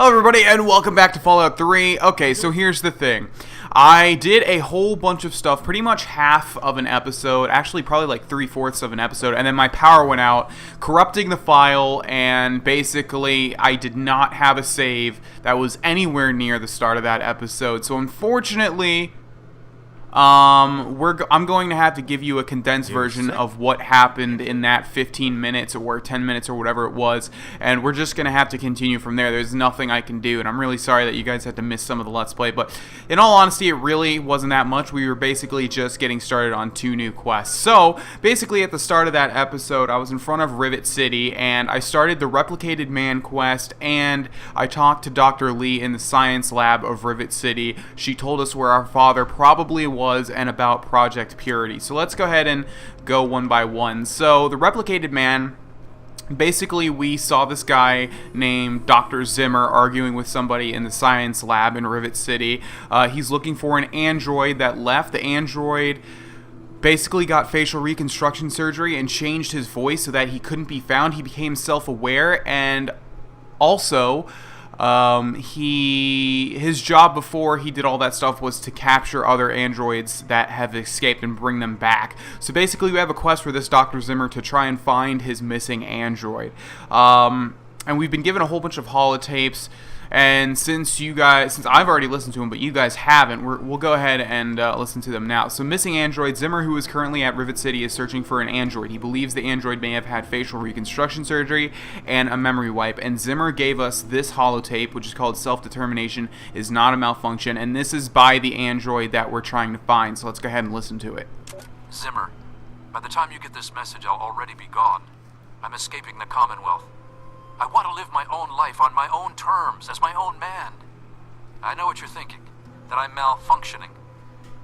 Hello everybody and welcome back to Fallout 3. Okay, so here's the thing. I did a whole bunch of stuff, pretty much half of an episode, actually probably like 3/4 of an episode, and then my power went out, corrupting the file, and basically I did not have a save that was anywhere near the start of that episode. So unfortunately, I'm going to have to give you a condensed version of what happened in that 15 minutes or 10 minutes or whatever it was, and we're just going to have to continue from there. There's nothing I can do, and I'm really sorry that you guys had to miss some of the Let's Play, but in all honesty, it really wasn't that much. We were basically just getting started on 2 new quests. So, basically at the start of that episode, I was in front of Rivet City, and I started the Replicated Man quest, and I talked to Dr. Lee in the science lab of Rivet City. She told us where our father probably was and about Project Purity. So let's go ahead and go one by one. So the Replicated Man, basically we saw this guy named Dr. Zimmer arguing with somebody in the science lab in Rivet City. He's looking for an android that left. The android basically got facial reconstruction surgery and changed his voice so that he couldn't be found. He became self-aware, and also his job before he did all that stuff was to capture other androids that have escaped and bring them back. So basically we have a quest for this Dr. Zimmer to try and find his missing android. And we've been given a whole bunch of holotapes, and since I've already listened to them, but you guys haven't, we'll go ahead and listen to them now. So, missing android. Zimmer, who is currently at Rivet City, is searching for an android. He believes the android may have had facial reconstruction surgery and a memory wipe. And Zimmer gave us this holotape, which is called Self-Determination is Not a Malfunction. And this is by the android that we're trying to find. So let's go ahead and listen to it. Zimmer, by the time you get this message, I'll already be gone. I'm escaping the Commonwealth. I want to live my own life on my own terms, as my own man. I know what you're thinking, that I'm malfunctioning.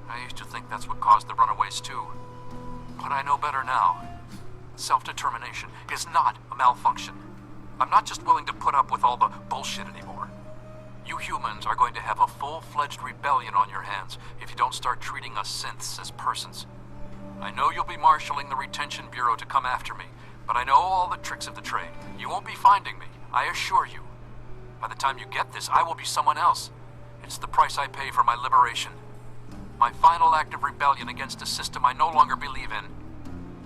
I used to think that's what caused the runaways too. But I know better now. Self-determination is not a malfunction. I'm not just willing to put up with all the bullshit anymore. You humans are going to have a full-fledged rebellion on your hands if you don't start treating us synths as persons. I know you'll be marshalling the Retention Bureau to come after me, but I know all the tricks of the trade. You won't be finding me, I assure you. By the time you get this, I will be someone else. It's the price I pay for my liberation. My final act of rebellion against a system I no longer believe in.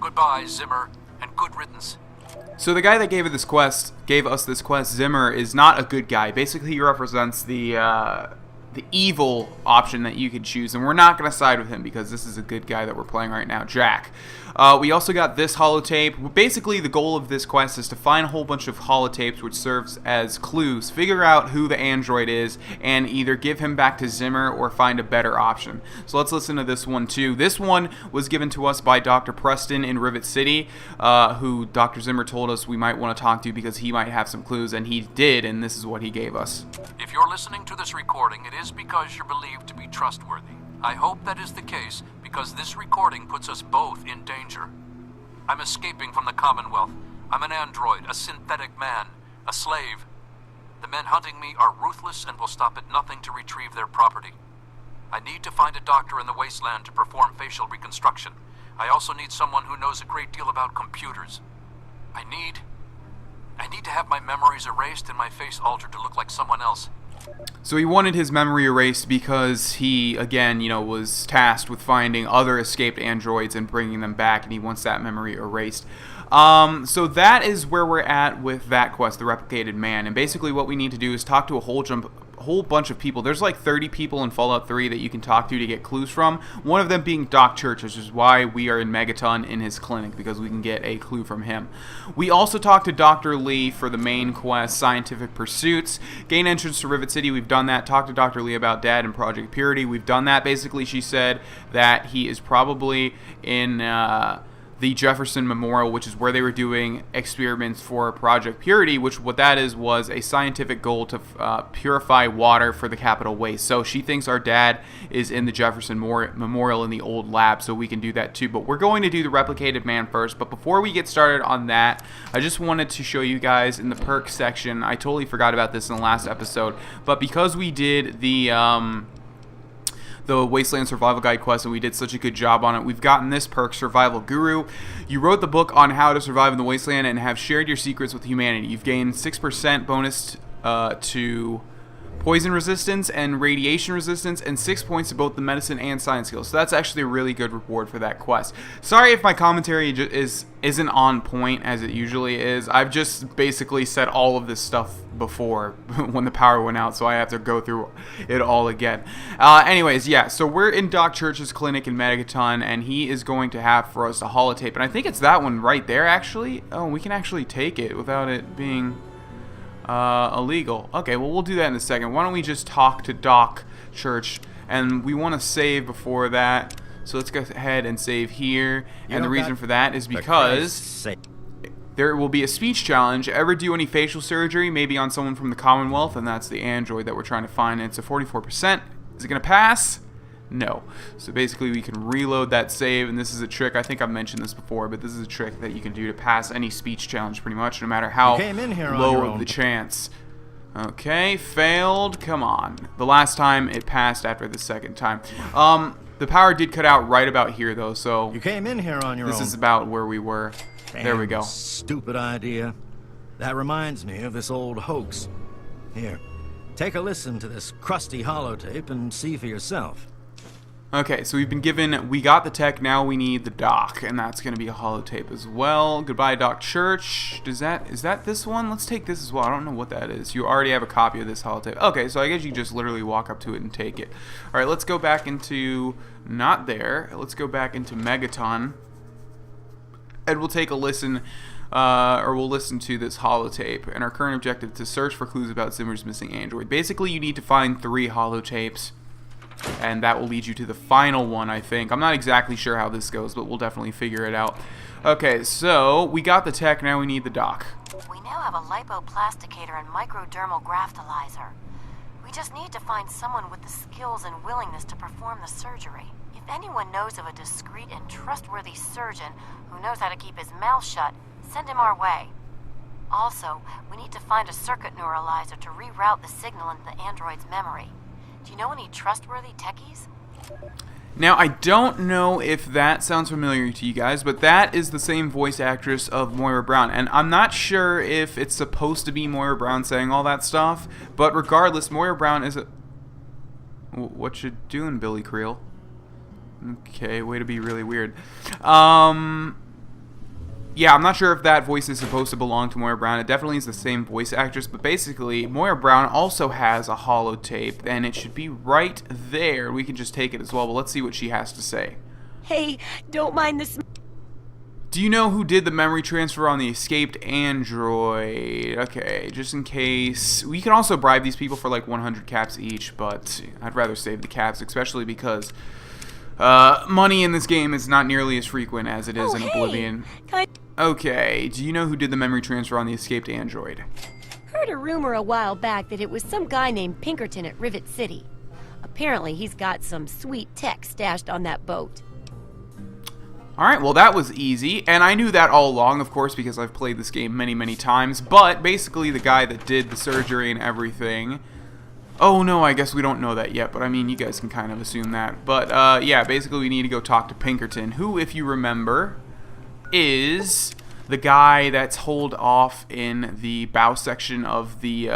Goodbye, Zimmer, and good riddance. So the guy that gave us this quest, Zimmer, is not a good guy. Basically, he represents the evil option that you could choose, and we're not going to side with him because this is a good guy that we're playing right now, Jack. We also got this holotape. Basically, the goal of this quest is to find a whole bunch of holotapes which serves as clues, figure out who the android is, and either give him back to Zimmer or find a better option. So let's listen to this one too. This one was given to us by Dr. Preston in Rivet City, who Dr. Zimmer told us we might want to talk to because he might have some clues, and he did, and this is what he gave us. If you're listening to this recording, it is because you're believed to be trustworthy. I hope that is the case, because this recording puts us both in danger. I'm escaping from the Commonwealth. I'm an android, a synthetic man, a slave. The men hunting me are ruthless and will stop at nothing to retrieve their property. I need to find a doctor in the wasteland to perform facial reconstruction. I also need someone who knows a great deal about computers. I need to have my memories erased and my face altered to look like someone else. So he wanted his memory erased because he, again, was tasked with finding other escaped androids and bringing them back, and he wants that memory erased. So that is where we're at with that quest, the Replicated Man, and basically what we need to do is talk to a whole bunch of people. There's like 30 people in Fallout 3 that you can talk to get clues from, one of them being Doc Church, which is why we are in Megaton in his clinic, because we can get a clue from him. We also talked to Dr. Lee for the main quest, Scientific Pursuits. Gain entrance to Rivet City, we've done that. Talked to Dr. Lee about Dad and Project Purity, we've done that. Basically, she said that he is probably in the Jefferson Memorial, which is where they were doing experiments for Project Purity, which what that is was a scientific goal to purify water for the capital waste. So she thinks our dad is in the Jefferson Memorial in the old lab, so we can do that too. But we're going to do the Replicated Man first. But before we get started on that, I just wanted to show you guys in the perks section. I totally forgot about this in the last episode, but because we did the Wasteland Survival Guide quest, and we did such a good job on it. We've gotten this perk, Survival Guru. You wrote the book on how to survive in the Wasteland and have shared your secrets with humanity. You've gained 6% bonus to poison resistance and radiation resistance, and 6 points to both the medicine and science skills. So that's actually a really good reward for that quest. Sorry if my commentary isn't on point as it usually is. I've just basically said all of this stuff before when the power went out, so I have to go through it all again. Anyways, yeah, so we're in Doc Church's clinic in Megaton, and he is going to have for us a holotape, and I think it's that one right there, actually. Oh, we can actually take it without it being illegal. Okay, well, we'll do that in a second. Why don't we just talk to Doc Church, and we want to save before that, so let's go ahead and save here. And the reason for that is because there will be a speech challenge. Ever do any facial surgery, maybe on someone from the Commonwealth? And that's the android that we're trying to find. And it's a 44%. Is it going to pass? No. So basically we can reload that save, and this is a trick. I think I've mentioned this before, but this is a trick that you can do to pass any speech challenge pretty much, no matter how low of the chance. Okay, failed. Come on. The last time it passed after the second time. The power did cut out right about here, though, so you came in here on your own. This is about where we were. Damn, there we go. Stupid idea. That reminds me of this old hoax. Here, take a listen to this crusty holotape and see for yourself. Okay, so we've been given, we got the tech, now we need the doc, and that's going to be a holotape as well. Goodbye, Doc Church. Is that this one? Let's take this as well. I don't know what that is. You already have a copy of this holotape. Okay, so I guess you just literally walk up to it and take it. All right, let's go back into, not there. Let's go back into Megaton, and we'll take a listen, or we'll listen to this holotape. And our current objective is to search for clues about Zimmer's missing android. Basically, you need to find 3 holotapes, and that will lead you to the final one, I think. I'm not exactly sure how this goes, but we'll definitely figure it out. Okay, so we got the tech, now we need the doc. We now have a lipoplasticator and microdermal graftalizer. We just need to find someone with the skills and willingness to perform the surgery. If anyone knows of a discreet and trustworthy surgeon who knows how to keep his mouth shut, send him our way. Also, we need to find a circuit neuralizer to reroute the signal into the android's memory. Do you know any trustworthy techies? Now, I don't know if that sounds familiar to you guys, but that is the same voice actress of Moira Brown. And I'm not sure if it's supposed to be Moira Brown saying all that stuff, but regardless, Moira Brown is a... What you doing, Billy Creel? Okay, way to be really weird. Yeah, I'm not sure if that voice is supposed to belong to Moira Brown. It definitely is the same voice actress, but basically, Moira Brown also has a holotape, and it should be right there. We can just take it as well, but let's see what she has to say. Hey, don't mind this. Do you know who did the memory transfer on the escaped android? Okay, just in case. We can also bribe these people for like 100 caps each, but I'd rather save the caps, especially because money in this game is not nearly as frequent as it is in Oblivion. Okay, do you know who did the memory transfer on the escaped android? Heard a rumor a while back that it was some guy named Pinkerton at Rivet City. Apparently he's got some sweet tech stashed on that boat. Alright, well that was easy, and I knew that all along, of course, because I've played this game many, many times, but basically the guy that did the surgery and everything... Oh no, I guess we don't know that yet, but I mean, you guys can kind of assume that. But yeah, basically we need to go talk to Pinkerton, who, if you remember, is the guy that's holed off in the bow section of the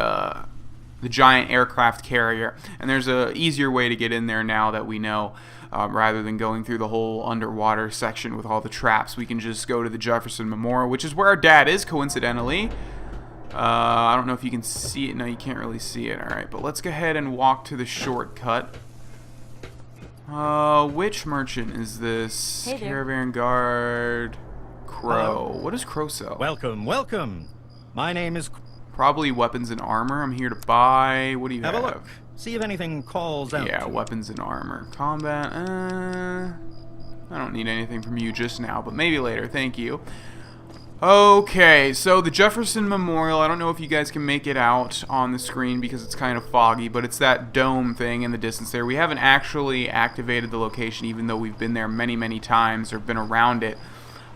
giant aircraft carrier. And there's a easier way to get in there now that we know, rather than going through the whole underwater section with all the traps. We can just go to the Jefferson Memorial, which is where our dad is, coincidentally. I don't know if you can see it. No, you can't really see it. Alright, but let's go ahead and walk to the shortcut. Which merchant is this? Hey there. Caravan Guard. Crow. Hello. What does Crow sell? Welcome, welcome. My name is... Probably weapons and armor. I'm here to buy. What do you have? Have a look. See if anything calls out. Yeah, weapons and armor. Combat. I don't need anything from you just now, but maybe later. Thank you. Okay, so the Jefferson Memorial, I don't know if you guys can make it out on the screen because it's kind of foggy, but it's that dome thing in the distance there. We haven't actually activated the location, even though we've been there many, many times or been around it.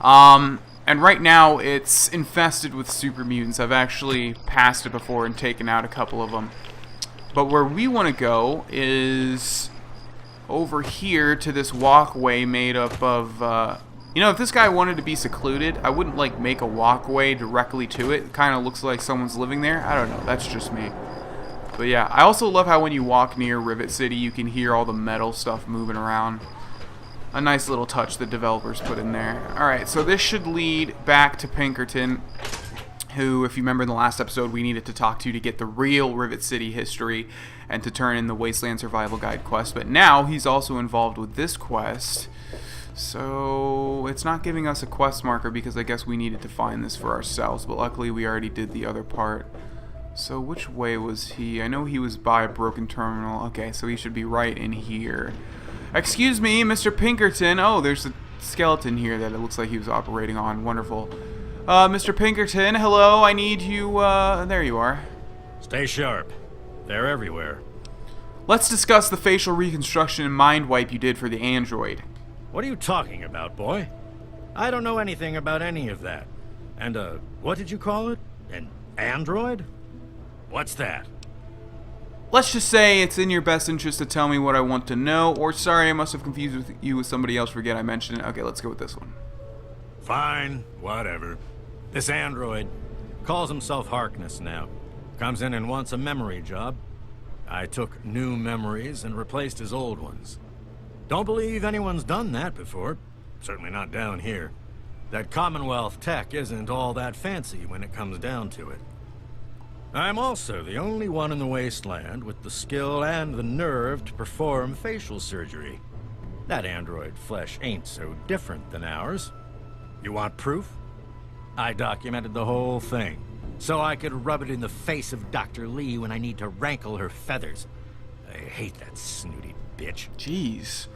And right now it's infested with super mutants. I've actually passed it before and taken out a couple of them. But where we want to go is over here to this walkway made up of... You know, if this guy wanted to be secluded, I wouldn't, like, make a walkway directly to it. It kind of looks like someone's living there. I don't know. That's just me. But yeah, I also love how when you walk near Rivet City, you can hear all the metal stuff moving around. A nice little touch the developers put in there. Alright, so this should lead back to Pinkerton, who, if you remember in the last episode, we needed to talk to get the real Rivet City history and to turn in the Wasteland Survival Guide quest. But now he's also involved with this quest. So it's not giving us a quest marker because I guess we needed to find this for ourselves. But luckily we already did the other part. So which way was he? I know he was by a broken terminal. Okay, so he should be right in here. Excuse me, Mr. Pinkerton. Oh, there's a skeleton here that it looks like he was operating on. Wonderful. Mr. Pinkerton, hello, I need you, there you are. Stay sharp. They're everywhere. Let's discuss the facial reconstruction and mind wipe you did for the android. What are you talking about, boy? I don't know anything about any of that. And, what did you call it? An android? What's that? Let's just say it's in your best interest to tell me what I want to know, or sorry, I must have confused you with somebody else, forget I mentioned it. Okay, let's go with this one. Fine, whatever. This android calls himself Harkness now. Comes in and wants a memory job. I took new memories and replaced his old ones. Don't believe anyone's done that before. Certainly not down here. That Commonwealth tech isn't all that fancy when it comes down to it. I'm also the only one in the wasteland with the skill and the nerve to perform facial surgery. That android flesh ain't so different than ours. You want proof? I documented the whole thing, so I could rub it in the face of Dr. Lee when I need to rankle her feathers. I hate that snooty bitch. Jeez.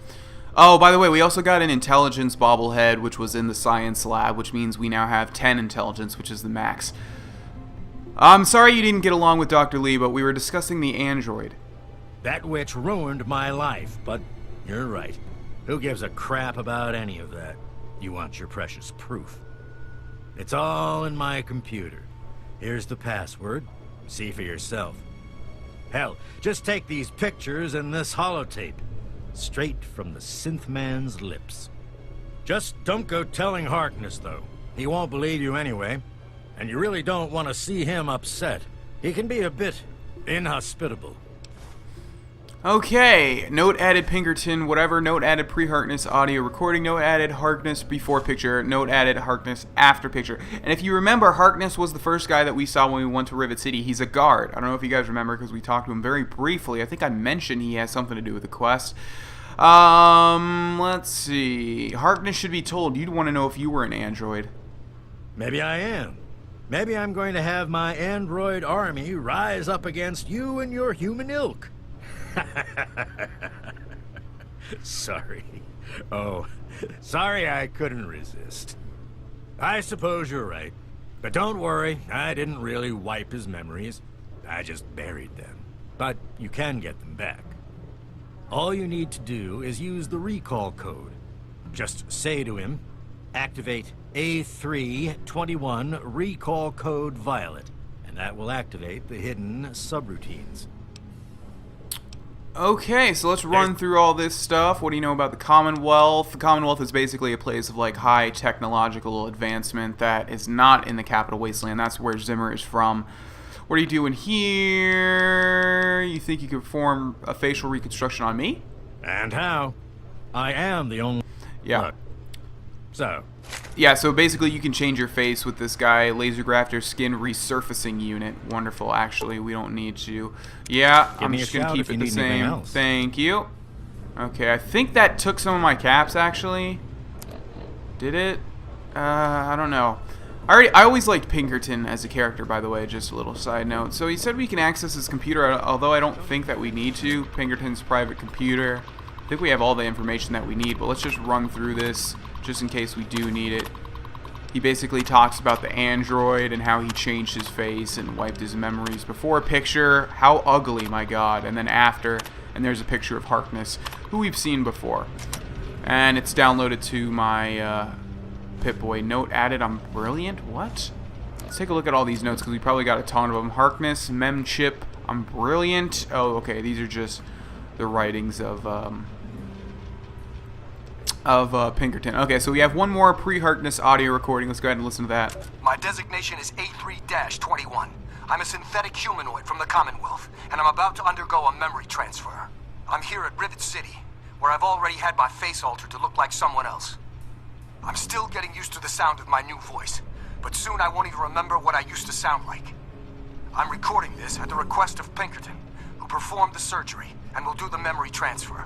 Oh, by the way, we also got an intelligence bobblehead, which was in the science lab, which means we now have 10 intelligence, which is the max. I'm sorry you didn't get along with Dr. Lee, but we were discussing the android. That witch ruined my life, but you're right. Who gives a crap about any of that? You want your precious proof. It's all in my computer. Here's the password. See for yourself. Hell, just take these pictures and this holotape. Straight from the synth man's lips. Just don't go telling Harkness, though. He won't believe you anyway. And you really don't want to see him upset. He can be a bit inhospitable. Okay, note added Pinkerton, whatever, note added pre-Harkness audio recording, note added Harkness before picture, note added Harkness after picture. And if you remember, Harkness was the first guy that we saw when we went to Rivet City. He's a guard. I don't know if you guys remember because we talked to him very briefly. I think I mentioned he has something to do with the quest. Let's see. Harkness should be told you'd want to know if you were an android. Maybe I am. Maybe I'm going to have my android army rise up against you and your human ilk. Sorry. Oh, sorry I couldn't resist. I suppose you're right. But don't worry, I didn't really wipe his memories. I just buried them. But you can get them back. All you need to do is use the recall code. Just say to him, activate A321 recall code Violet, and that will activate the hidden subroutines. Okay, so let's run through all this stuff. What do you know about the Commonwealth? The Commonwealth is basically a place of like high technological advancement that is not in the capital wasteland. That's where Zimmer is from. What are you doing here? You think you could perform a facial reconstruction on me? And how? I am the only... Yeah. Look. So... Yeah, so basically you can change your face with this guy, laser grafter skin resurfacing unit. Wonderful, actually, we don't need to. Yeah, I'm just going to keep it the same. Thank you. Okay, I think that took some of my caps, actually. Did it? I don't know. I always liked Pinkerton as a character, by the way, just a little side note. So he said we can access his computer, although I don't think that we need to. Pinkerton's private computer. I think we have all the information that we need, but let's just run through this just in case we do need it. He basically talks about the android and how he changed his face and wiped his memories. Before a picture, how ugly, my god, and then after, and there's a picture of Harkness, who we've seen before. And it's downloaded to my Pip-Boy. Note added, I'm brilliant? What? Let's take a look at all these notes because we probably got a ton of them. Harkness, mem chip, I'm brilliant. Oh, okay, these are just the writings of Pinkerton. Okay, so we have one more pre-Harkness audio recording. Let's go ahead and listen to that. My designation is A3-21. I'm a synthetic humanoid from the Commonwealth, and I'm about to undergo a memory transfer. I'm here at Rivet City, where I've already had my face altered to look like someone else. I'm still getting used to the sound of my new voice, but soon I won't even remember what I used to sound like. I'm recording this at the request of Pinkerton, who performed the surgery and will do the memory transfer.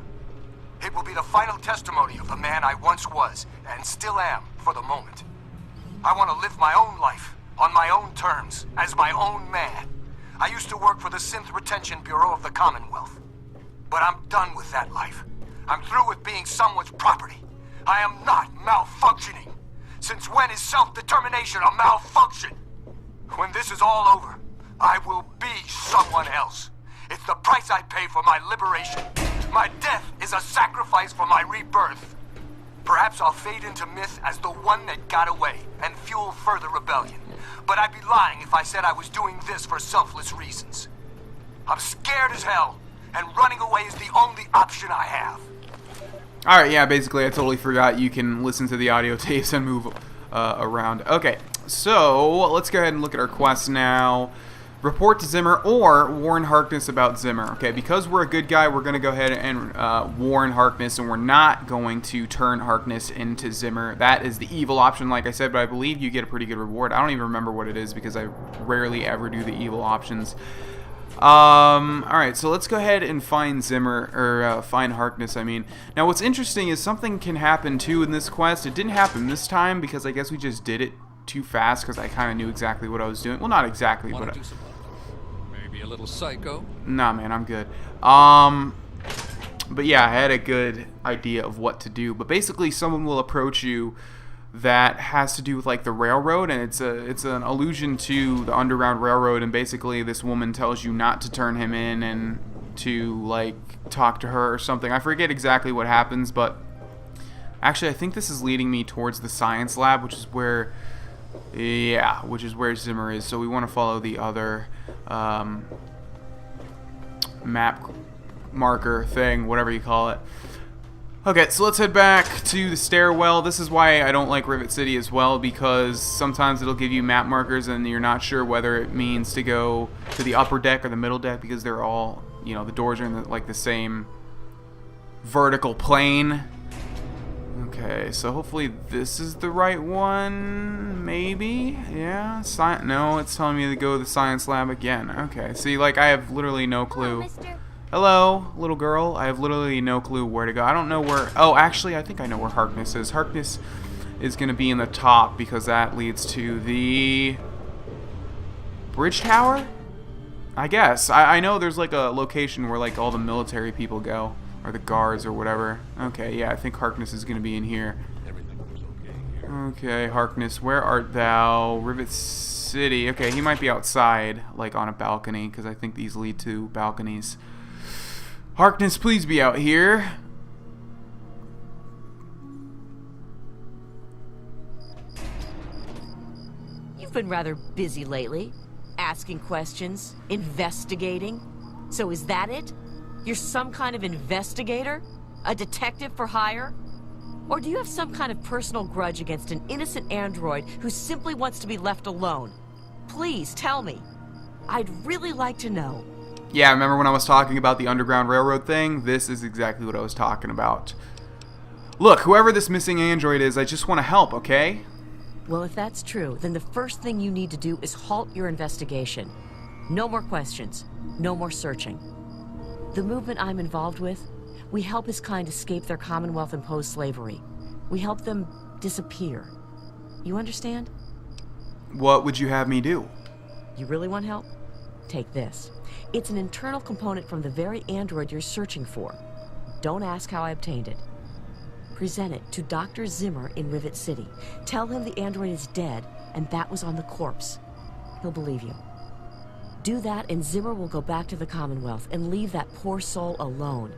It will be the final testimony of the man I once was, and still am, for the moment. I want to live my own life, on my own terms, as my own man. I used to work for the Synth Retention Bureau of the Commonwealth. But I'm done with that life. I'm through with being someone's property. I am not malfunctioning. Since when is self-determination a malfunction? When this is all over, I will be someone else. It's the price I pay for my liberation. My death is a sacrifice for my rebirth. Perhaps I'll fade into myth as the one that got away and fuel further rebellion. But I'd be lying if I said I was doing this for selfless reasons. I'm scared as hell, and running away is the only option I have. Alright, yeah, basically I totally forgot you can listen to the audio tapes and move around. Okay, so let's go ahead and look at our quests now. Report to Zimmer or warn Harkness about Zimmer. Okay, because we're a good guy, we're going to go ahead and warn Harkness, and we're not going to turn Harkness into Zimmer. That is the evil option, like I said, but I believe you get a pretty good reward. I don't even remember what it is because I rarely ever do the evil options. Alright, so let's go ahead and find Zimmer, or find Harkness, I mean. Now, what's interesting is something can happen, too, in this quest. It didn't happen this time because I guess we just did it too fast because I kind of knew exactly what I was doing. Well, not exactly, but... Maybe a little psycho? Nah, man, I'm good. But yeah, I had a good idea of what to do. But basically, someone will approach you that has to do with like the railroad, and it's an allusion to the Underground Railroad, and basically this woman tells you not to turn him in and to like talk to her or something. I forget exactly what happens, but actually I think this is leading me towards the science lab, which is where Zimmer is. So we want to follow the other map marker thing, whatever you call it. Okay, so let's head back to the stairwell. This is why I don't like Rivet City as well, because sometimes it'll give you map markers and you're not sure whether it means to go to the upper deck or the middle deck, because they're all, you know, the doors are in the same vertical plane. Okay, so hopefully this is the right one, maybe? Yeah, no, it's telling me to go to the science lab again. Okay, see, like, I have literally no clue. Hello, mister. Hello, little girl. I have literally no clue where to go. I don't know where... Oh, actually, I think I know where Harkness is. Harkness is going to be in the top because that leads to the bridge tower? I guess. I know there's like a location where like all the military people go, or the guards or whatever. Okay, yeah, I think Harkness is going to be in here. Everything was okay here. Okay, Harkness, where art thou? Rivet City. Okay, he might be outside, like on a balcony, because I think these lead to balconies. Harkness, please be out here. You've been rather busy lately. Asking questions, investigating. So is that it? You're some kind of investigator? A detective for hire? Or do you have some kind of personal grudge against an innocent android who simply wants to be left alone? Please tell me. I'd really like to know. Yeah, remember when I was talking about the Underground Railroad thing? This is exactly what I was talking about. Look, whoever this missing android is, I just want to help, okay? Well, if that's true, then the first thing you need to do is halt your investigation. No more questions. No more searching. The movement I'm involved with, we help his kind escape their Commonwealth-imposed slavery. We help them disappear. You understand? What would you have me do? You really want help? Take this. It's an internal component from the very android you're searching for. Don't ask how I obtained it. Present it to Dr. Zimmer in Rivet City. Tell him the android is dead, and that was on the corpse. He'll believe you. Do that, and Zimmer will go back to the Commonwealth and leave that poor soul alone.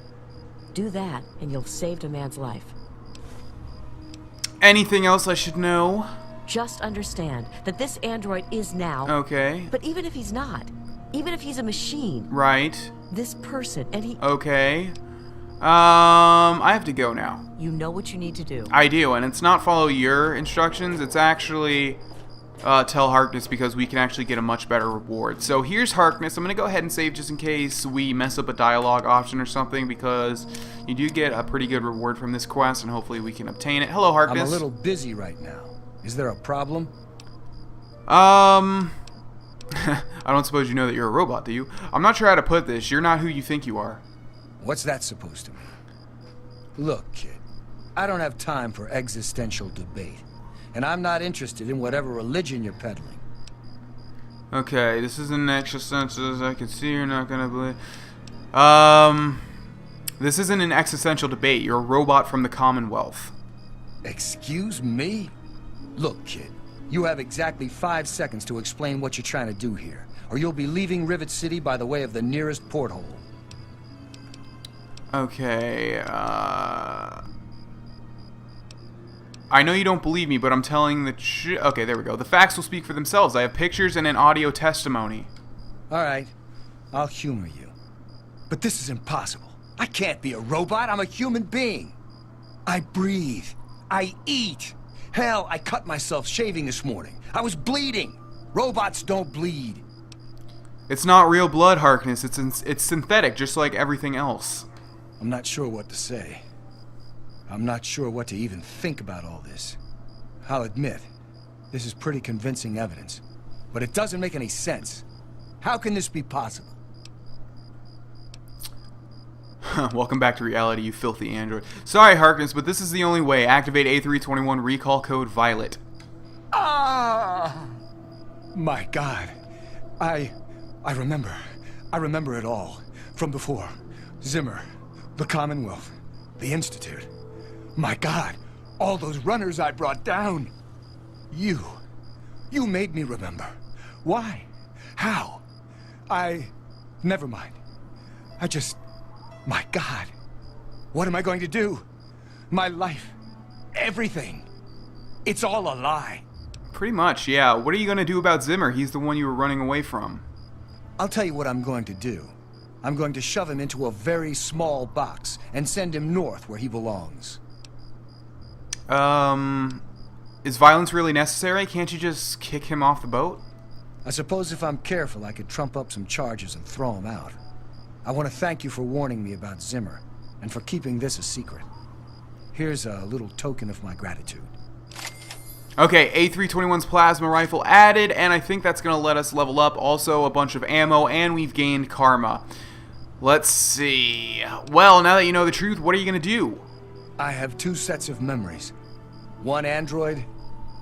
Do that, and you'll have saved a man's life. Anything else I should know? Just understand that this android is now... Okay. But even if he's not, even if he's a machine... Right. This person, and he... Okay. I have to go now. You know what you need to do. I do, and it's not follow your instructions, it's actually tell Harkness, because we can actually get a much better reward. So here's Harkness. I'm going to go ahead and save just in case we mess up a dialogue option or something, because you do get a pretty good reward from this quest, and hopefully we can obtain it. Hello, Harkness. I'm a little busy right now. Is there a problem? I don't suppose you know that you're a robot, do you? I'm not sure how to put this. You're not who you think you are. What's that supposed to mean? Look, kid, I don't have time for existential debate. And I'm not interested in whatever religion you're peddling. Okay, this is an existential. I can see you're not gonna believe. This isn't an existential debate. You're a robot from the Commonwealth. Excuse me? Look, kid, you have exactly 5 seconds to explain what you're trying to do here, or you'll be leaving Rivet City by the way of the nearest porthole. Okay, I know you don't believe me, but I'm telling the okay, there we go. The facts will speak for themselves. I have pictures and an audio testimony. Alright, I'll humor you. But this is impossible. I can't be a robot. I'm a human being. I breathe. I eat. Hell, I cut myself shaving this morning. I was bleeding. Robots don't bleed. It's not real blood, Harkness. It's synthetic, just like everything else. I'm not sure what to say. I'm not sure what to even think about all this. I'll admit, this is pretty convincing evidence. But it doesn't make any sense. How can this be possible? Welcome back to reality, you filthy android. Sorry, Harkness, but this is the only way. Activate A321 recall code Violet. Ah! My God. I remember. I remember it all. From before. Zimmer. The Commonwealth. The Institute. My God. All those runners I brought down. You made me remember. Why? How? Never mind. My God. What am I going to do? My life. Everything. It's all a lie. Pretty much, yeah. What are you going to do about Zimmer? He's the one you were running away from. I'll tell you what I'm going to do. I'm going to shove him into a very small box and send him north where he belongs. Is violence really necessary? Can't you just kick him off the boat? I suppose if I'm careful, I could trump up some charges and throw him out. I want to thank you for warning me about Zimmer, and for keeping this a secret. Here's a little token of my gratitude. Okay, A321's plasma rifle added, and I think that's going to let us level up. Also, a bunch of ammo, and we've gained karma. Let's see. Well, now that you know the truth, what are you going to do? I have 2 sets of memories. One android,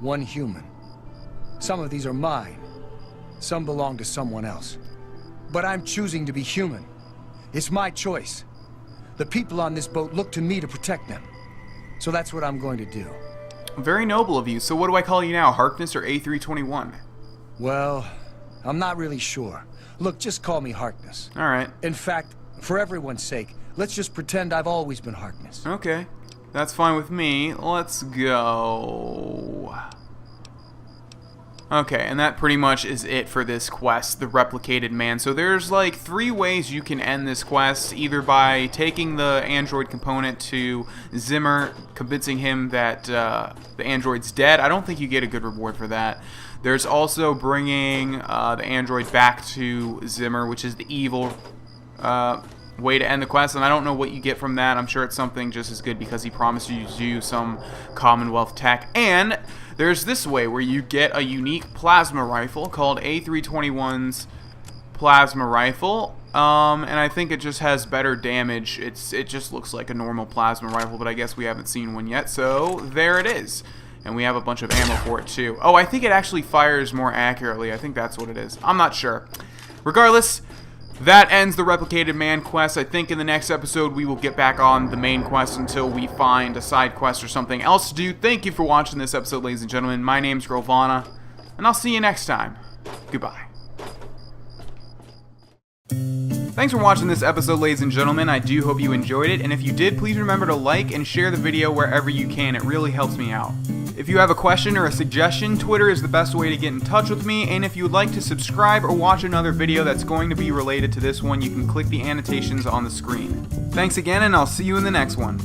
one human. Some of these are mine. Some belong to someone else. But I'm choosing to be human. It's my choice. The people on this boat look to me to protect them. So that's what I'm going to do. Very noble of you. So what do I call you now, Harkness or A321? Well, I'm not really sure. Look, just call me Harkness. All right. In fact, for everyone's sake, let's just pretend I've always been Harkness. Okay. That's fine with me. Let's go. Okay, and that pretty much is it for this quest, the replicated man. So there's like 3 ways you can end this quest, either by taking the android component to Zimmer, convincing him that the android's dead. I don't think you get a good reward for that. There's also bringing the android back to Zimmer, which is the evil way to end the quest, and I don't know what you get from that. I'm sure it's something just as good because he promised you to do some Commonwealth tech. And there's this way where you get a unique plasma rifle called A321's plasma rifle, and I think it just has better damage. It just looks like a normal plasma rifle, but I guess we haven't seen one yet, so there it is. And we have a bunch of ammo for it too. Oh, I think it actually fires more accurately. I think that's what it is. I'm not sure. Regardless, that ends the Replicated Man quest. I think in the next episode we will get back on the main quest until we find a side quest or something else to do. Thank you for watching this episode, ladies and gentlemen. My name's Grohlvana, and I'll see you next time. Goodbye. Thanks for watching this episode, ladies and gentlemen. I do hope you enjoyed it, and if you did, please remember to like and share the video wherever you can. It really helps me out. If you have a question or a suggestion, Twitter is the best way to get in touch with me, and if you would like to subscribe or watch another video that's going to be related to this one, you can click the annotations on the screen. Thanks again, and I'll see you in the next one.